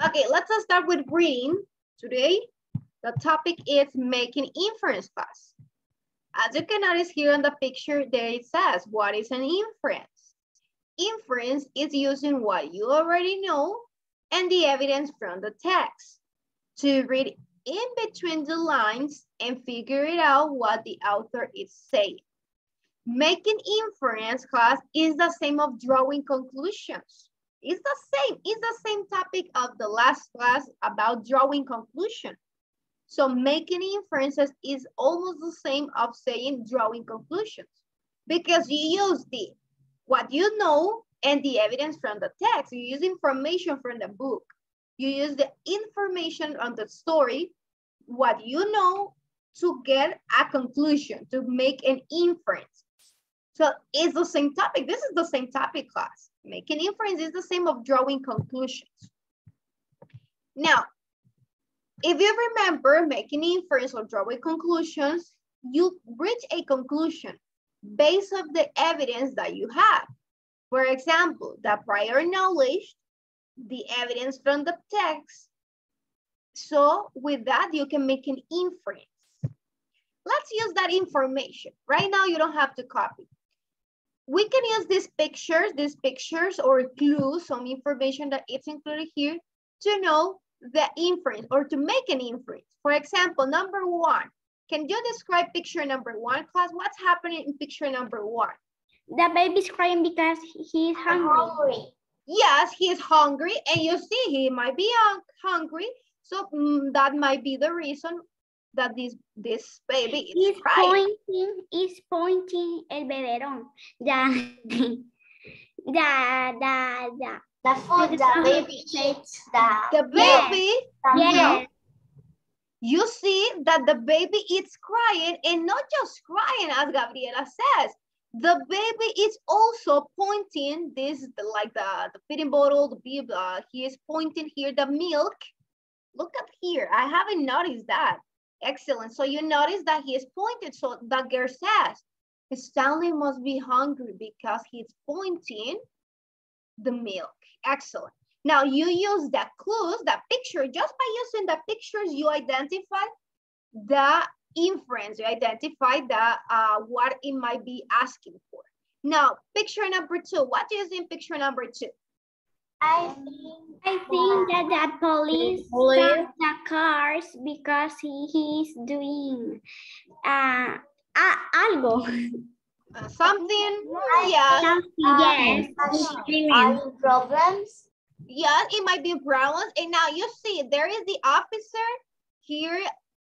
Okay, let's start with reading. Today, the topic is making inference class. As you can notice here on the picture, there it says, what is an inference? Inference is using what you already know and the evidence from the text to read in between the lines and figure it out what the author is saying. Making inference class is the same of drawing conclusions. It's the same topic of the last class about drawing conclusion. So making inferences is almost the same of saying drawing conclusions because you use what you know and the evidence from the text. You use information from the book. You use the information on the story, what you know, to get a conclusion, to make an inference. So it's the same topic. This is the same topic class. Making inference is the same of drawing conclusions. Now, if you remember making inference or drawing conclusions, you reach a conclusion based on the evidence that you have. For example, the prior knowledge, the evidence from the text. So with that, you can make an inference. Let's use that information. Right now, you don't have to copy. We can use these pictures or clues, some information that it's included here to know the inference or to make an inference. For example, number 1. Can you describe picture number 1, class? What's happening in picture number 1? The baby's crying because he's hungry. Yes, he's hungry, and you see he might be hungry, so that might be the reason that this baby is crying. He's pointing el biberón. The food the baby eats. The baby, yes. You see that the baby is crying, and not just crying, as Gabriela says. The baby is also pointing this, like the feeding bottle, the baby, he is pointing here the milk. Look up here, I haven't noticed that. Excellent, so you notice that he is pointed, so the girl says, Stanley must be hungry because he's pointing the milk. Excellent. Now you use the clues, the picture, just by using the pictures, you identify the inference, you identify the what it might be asking for. Now, picture number 2. What is in picture number 2? I think that the police stopped the cars because he's doing algo. Something, yes. Yes. Problems? Yes, it might be problems. And now you see, there is the officer here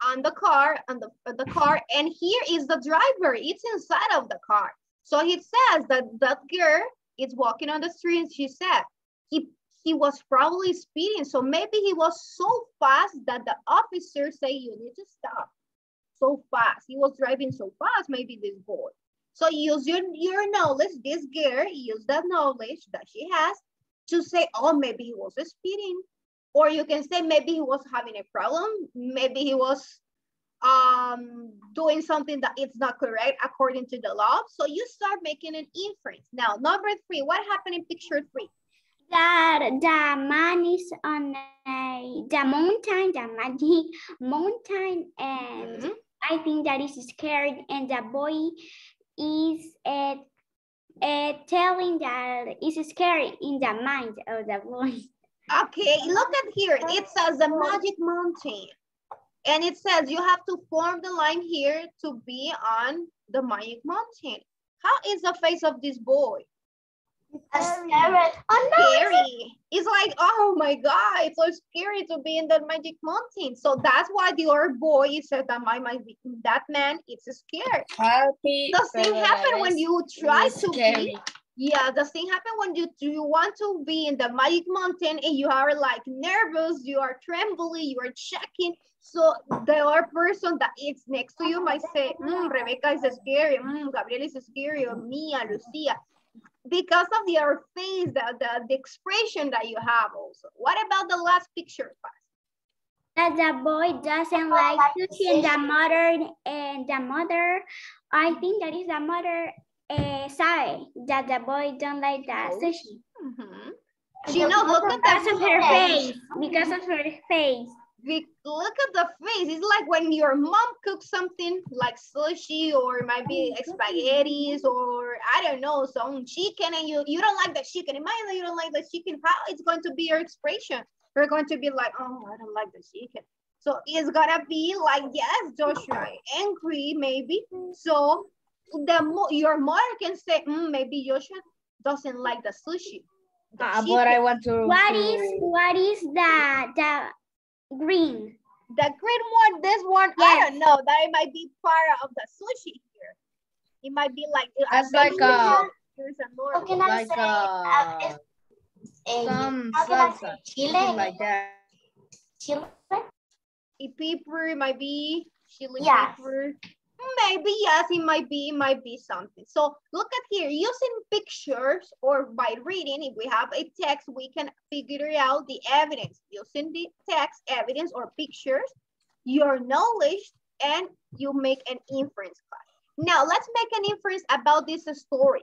on the car, and here is the driver. It's inside of the car. So it says that that girl is walking on the street, and she said he was probably speeding. So maybe he was so fast that the officer said, you need to stop. So fast. He was driving so fast, maybe this boy. So use your knowledge, this girl, use that knowledge that she has to say, oh, maybe he was speeding. Or you can say maybe he was having a problem. Maybe he was doing something that is not correct according to the law. So you start making an inference. Now, number 3, what happened in picture 3? That the man is on the mountain, the magic mountain, and I think that is scared, and the boy is telling that is scared in the mind of the boy. Okay, look at here. It says the magic mountain. And it says you have to form the line here to be on the magic mountain. How is the face of this boy? Scary. Oh, no. Scary. It's like, oh my God, it's so scary to be in the magic mountain. So that's why the other boy said that that man is scared. The thing happens when you try to be. Yeah, the thing happens when you want to be in the magic mountain and you are like nervous, you are trembling, you are checking. So the other person that is next to you might say, Rebecca is scary, Gabriel is scary, or Mia, Lucia. Because of your face, the expression that you have also. What about the last picture, class? That the boy doesn't like sushi, and the mother, I think that is the mother, sorry, that the boy don't like the sushi. She knows, look at Because of her face. face. Because of her face. Look at the face. It's like when your mom cooks something like sushi or it might be spaghettis or I don't know, some chicken and you don't like the chicken. Imagine that you don't like the chicken. How it's going to be your expression? You're going to be like, oh, I don't like the chicken. So it's gonna be like, yes, Joshua, angry maybe. So your mother can say, maybe Joshua doesn't like the sushi. But I want to. What is the green? The green one, this one, yes. I don't know. That it might be part of the sushi here. It might be like that's like there's a normal. How can I say some how can I salsa, say chile? like that. Chile? Pepper, it might be chili Yes. pepper. Maybe yes, it might be something. So look at here, using pictures or by reading, if we have a text, we can figure out the evidence. Using the text, evidence, or pictures, your knowledge, and you make an inference class. Now let's make an inference about this story.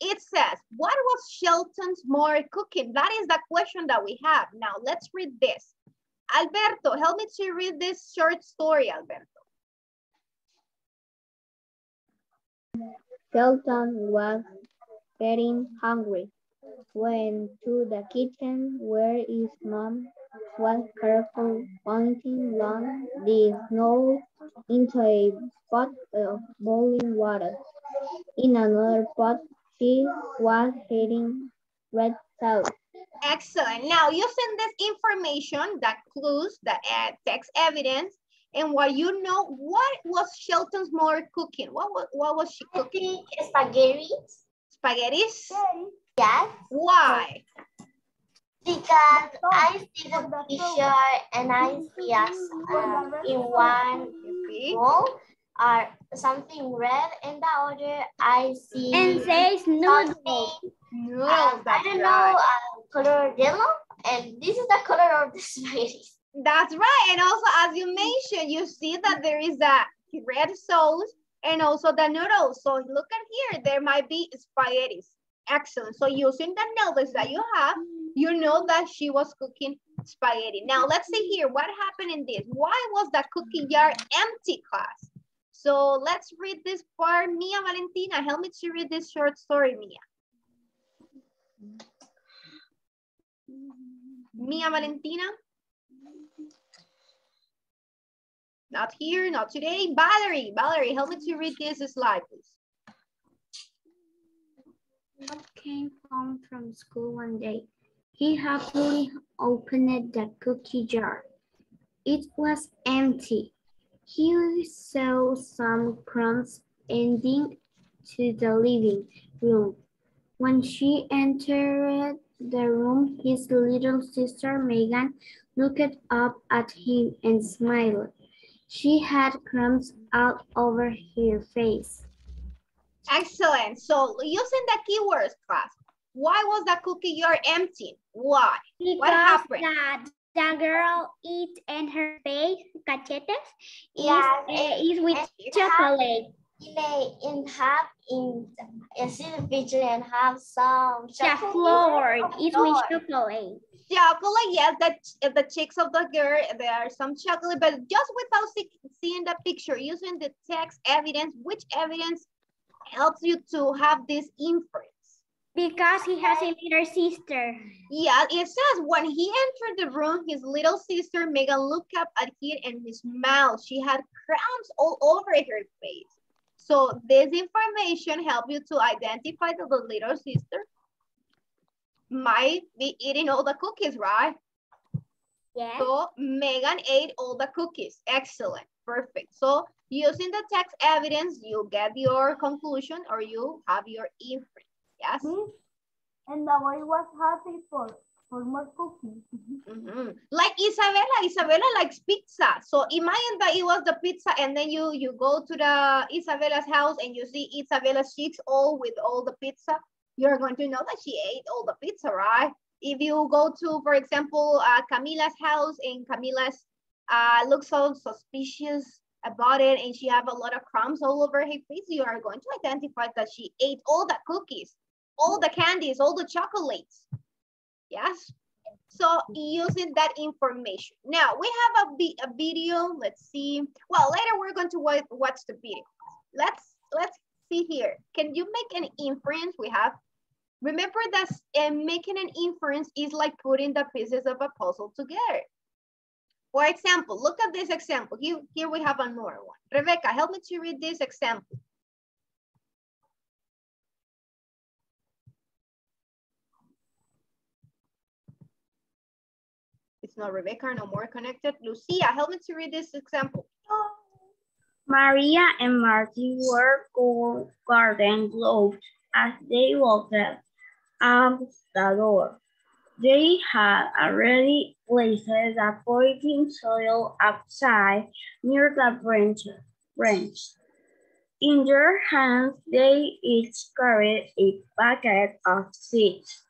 It says, what was Shelton's mother cooking? That is the question that we have. Now let's read this. Alberto, help me to read this short story, Alberto. Shelton was getting hungry, went to the kitchen where his mom was carefully pointing long the snow into a pot of boiling water. In another pot, she was heating red sauce. Excellent. Now, using this information, the clues, the text evidence, and what you know, what was Shelton's mother cooking? What was she cooking? Spaghetti. Spaghettis? Yes. Why? Because I see the picture and I see us in one bowl or something red, and the other I see and says noodles. I don't know, color yellow, and this is the color of the spaghetti. That's right. And also, as you mentioned, you see that there is a red sauce and also the noodles. So look at here, there might be spaghettis. Excellent. So using the knowledge that you have, you know that she was cooking spaghetti. Now let's see here, what happened in this? Why was the cookie jar empty, class? So let's read this part. Mia Valentina, help me to read this short story, Mia. Mia Valentina? Not here, not today. Valerie, help me to read this slide, please. Bob came home from school one day. He happily opened the cookie jar. It was empty. He saw some crumbs ending to the living room. When she entered the room, his little sister Megan looked up at him and smiled. She had crumbs all over her face. Excellent. So using the keywords, class, why was the cookie jar empty? Why? Because what happened? The girl eats in her face, cachetes, is with and chocolate. In see the picture and have some chocolate. The floor is with chocolate. Chocolate, yes, the cheeks of the girl, there are some chocolate, but just without seeing the picture, using the text evidence, which evidence helps you to have this inference? Because he has a little sister. Yeah, it says when he entered the room, his little sister Megan looked up at him and his mouth. She had crumbs all over her face. So this information helps you to identify that the little sister might be eating all the cookies, right? Yeah. So Megan ate all the cookies. Excellent. Perfect. So using the text evidence, you get your conclusion or you have your inference. Yes? And the boy was happy for more cookies. Like Isabella likes pizza. So imagine that it was the pizza and then you go to the Isabella's house and you see Isabella's cheeks all with all the pizza. You're going to know that she ate all the pizza, right? If you go to, for example, Camila's house and Camila's looks so suspicious about it and she have a lot of crumbs all over her face, you are going to identify that she ate all the cookies, all the candies, all the chocolates. Yes. So using that information. Now we have a video. Let's see. Well, later we're going to watch the video. Let's see here. Can you make an inference? We have, remember that making an inference is like putting the pieces of a puzzle together. For example, look at this example. Here we have another one. Rebecca, help me to read this example. It's not Rebecca, no more connected. Lucia, help me to read this example. Maria and Marty wore garden gloves as they walked out the door. They had already placed the potting soil outside near the branch. In their hands, they each carried a bucket of seeds.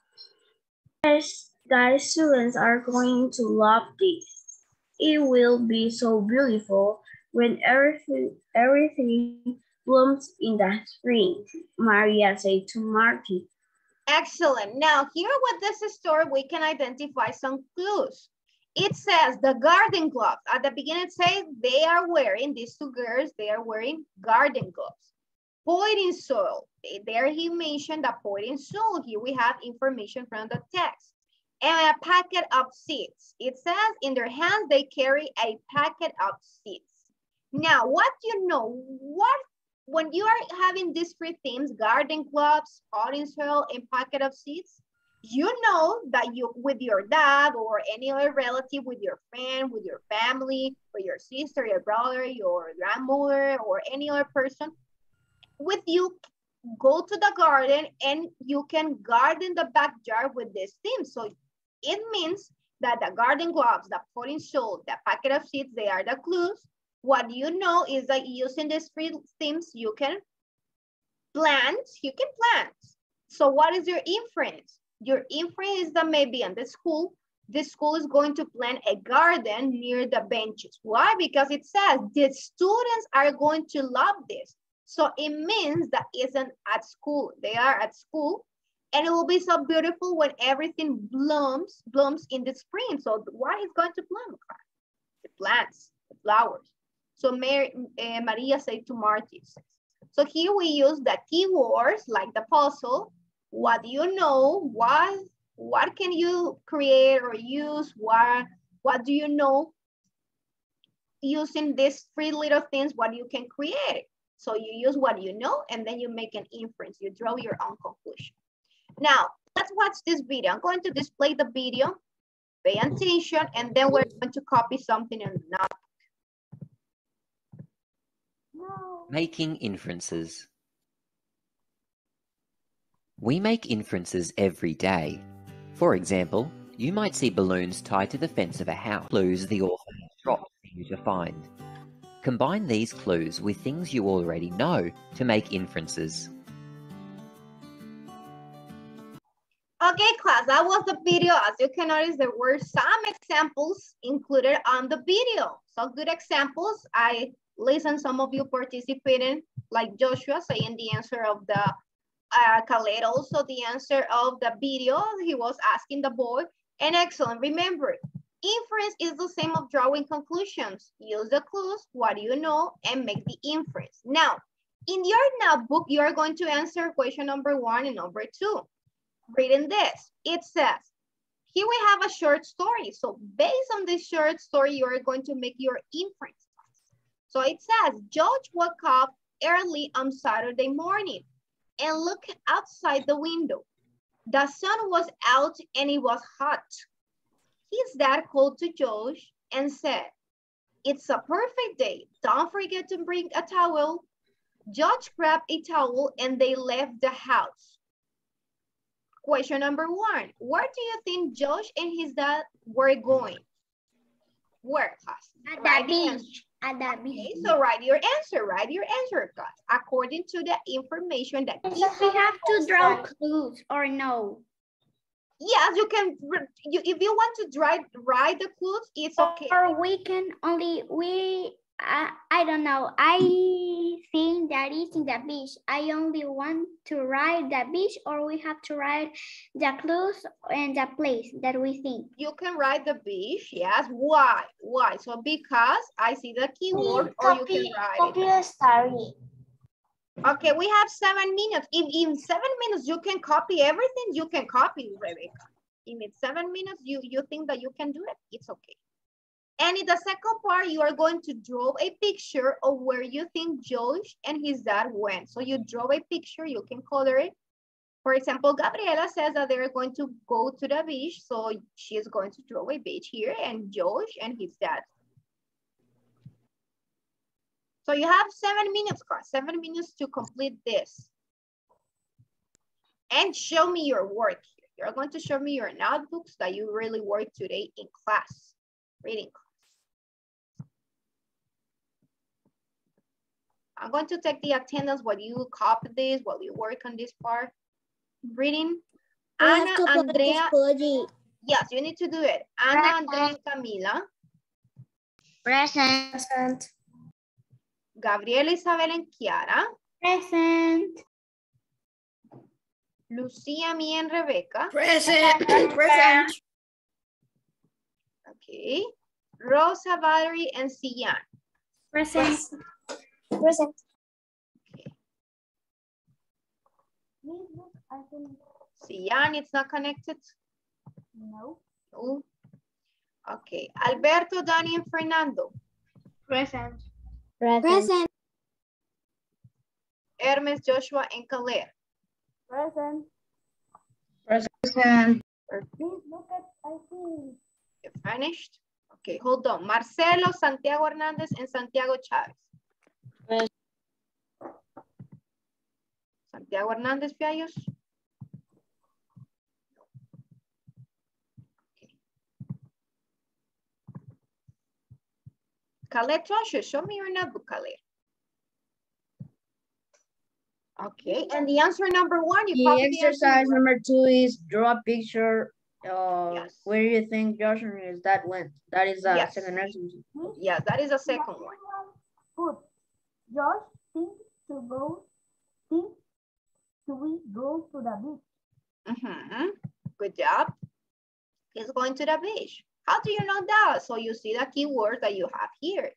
Guys, students are going to love this. It will be so beautiful when everything blooms in the spring, Maria said to Marty. Excellent. Now here with this story, we can identify some clues. It says the garden gloves. At the beginning it says they are wearing, these two girls, they are wearing garden gloves. Potting soil. There he mentioned the potting soil. Here we have information from the text. And a packet of seeds. It says in their hands they carry a packet of seeds. Now, what do you know? When you are having these three themes, garden gloves, potting soil, and packet of seeds, you know that you, with your dad or any other relative, with your friend, with your family, with your sister, your brother, your grandmother, or any other person, with you, go to the garden and you can garden the backyard with this theme. So it means that the garden gloves, the potting soil, the packet of seeds, they are the clues. What you know is that using these three themes, you can plant. So what is your inference? Your inference is that maybe in this school is going to plant a garden near the benches. Why? Because it says the students are going to love this. So it means that isn't at school. They are at school. And it will be so beautiful when everything blooms in the spring. So what is going to bloom? The plants, the flowers. So Maria said to Marty. So here we use the keywords like the puzzle. What do you know? What can you create or use? What do you know? Using these three little things, what you can create. So you use what you know and then you make an inference. You draw your own conclusion. Now, let's watch this video. I'm going to display the video. Pay attention, and then we're going to copy something in the notebook. Making inferences. We make inferences every day. For example, you might see balloons tied to the fence of a house. Clues the author has dropped for you to find. Combine these clues with things you already know to make inferences. Okay, class, that was the video. As you can notice, there were some examples included on the video. So good examples. I listened, some of you participated, like Joshua saying the answer of the Khaled, also the answer of the video. He was asking the boy, and excellent. Remember, inference is the same of drawing conclusions. Use the clues, what do you know, and make the inference. Now, in your notebook, you are going to answer question number 1 and number 2. Reading this, it says, here we have a short story. So based on this short story, you are going to make your inference. So it says, George woke up early on Saturday morning and looked outside the window. The sun was out and it was hot. His dad called to George and said, it's a perfect day. Don't forget to bring a towel. George grabbed a towel and they left the house. Question number 1. Where do you think Josh and his dad were going? Where, class? At the beach. At the beach. Okay, so write your answer, class. According to the information that we have to draw clues or no? Yes, you can. If you want to write the clues, it's okay. Or we can only I don't know. I think that is in the beach. I only want to ride the beach, or we have to ride the clothes and the place that we think. You can ride the beach, yes. Why? Why? So because I see the keyword, or you can ride copy it. the story. Okay, we have 7 minutes. If in 7 minutes you can copy everything, you can copy, Rebecca. If in 7 minutes you think that you can do it, it's okay. And in the second part, you are going to draw a picture of where you think Josh and his dad went. So you draw a picture, you can color it. For example, Gabriela says that they're going to go to the beach. So she is going to draw a beach here, and Josh and his dad. So you have 7 minutes, class, 7 minutes to complete this. And show me your work here. You're going to show me your notebooks that you really worked today in class, reading class. I'm going to take the attendance while you copy this, while you work on this part. Reading. Ana, Andrea. Yes, you need to do it. Ana, Andrea, Camila. Present. Gabriela, Isabel, and Kiara. Present. Lucía, Mia, and Rebecca. Present. Present. Okay. Rosa, Valerie, and Sian. Present. Present. Okay. Sian, it's not connected? No. No. Okay. Alberto, Dani, and Fernando. Present. Present. Hermes, Joshua, and Caleb. Present. Present. Please look at ID. You finished? Okay, hold on. Marcelo, Santiago Hernandez, and Santiago Chavez. Present. Santiago Hernandez, Fiallos. Okay. Caleb Trosher, show me your notebook, Caleb. Okay, and the answer number 1, you The copy exercise the answer. number 2 is draw a picture of Yes. where you think Josh and his dad went. That is the Yes. second exercise. Yes, that is the second one. Good. Josh thinks we go to the beach. Good job. He's going to the beach. How do you know that? So you see the keywords that you have here.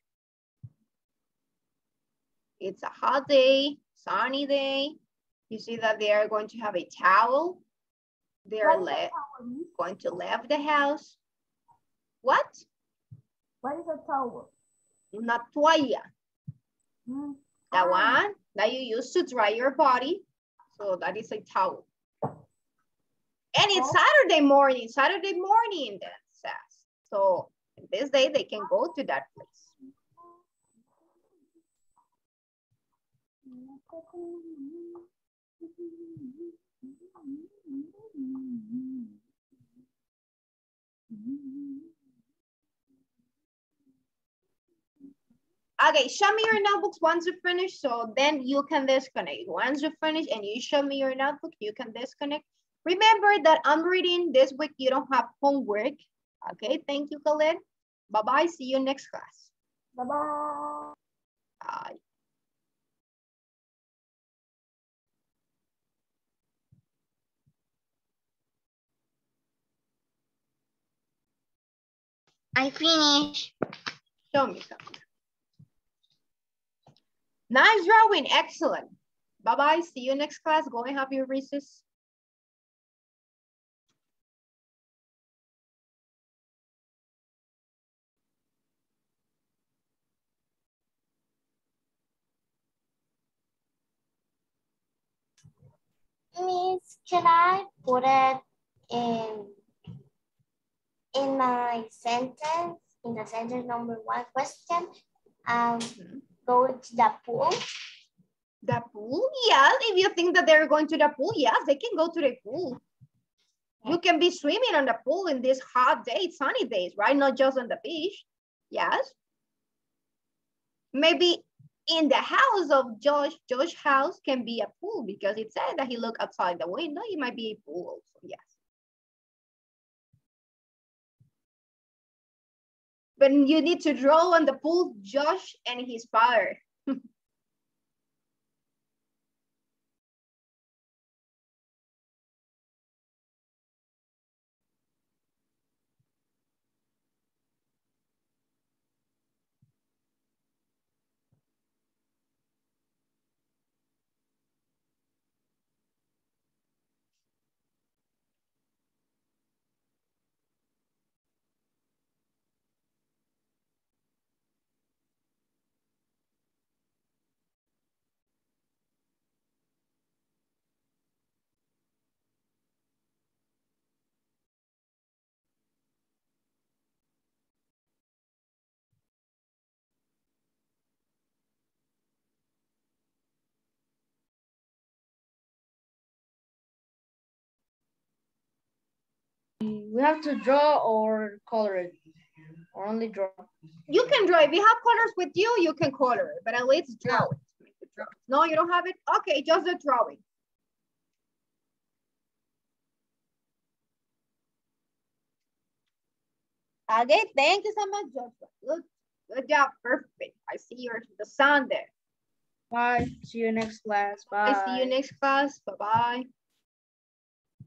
It's a hot day, sunny day. You see that they are going to have a towel. They are going to leave the house. What? What is a towel? Una toalla. The one that you use to dry your body. So that is a towel. And it's Saturday morning that says. So this day they can go to that place. Okay, show me your notebooks once you finish, so then you can disconnect. Once you finish and you show me your notebook, you can disconnect. Remember that I'm reading this week, you don't have homework. Okay, thank you, Khaled. Bye-bye, see you next class. Bye-bye. Bye. I finished. Show me something. Nice drawing, excellent. Bye-bye, see you next class. Go and have your recess. Miss, can I put it in my sentence, in the sentence number 1 question? Go to the pool. The pool? Yes, if you think that they're going to the pool, yes, they can go to the pool. You can be swimming on the pool in this hot day, sunny days, right? Not just on the beach. Yes. Maybe in the house of Josh's house can be a pool because it said that he looked outside the window. It might be a pool also, yes. But you need to draw on the pool Josh and his father. We have to draw or color it, or only draw. You can draw. If you have colors with you, you can color it, but at least draw it. No, you don't have it? Okay, just the drawing. Okay, thank you so much, Joshua. Good job, perfect. I see the sun there. Bye, see you next class, bye. I see you next class, bye-bye.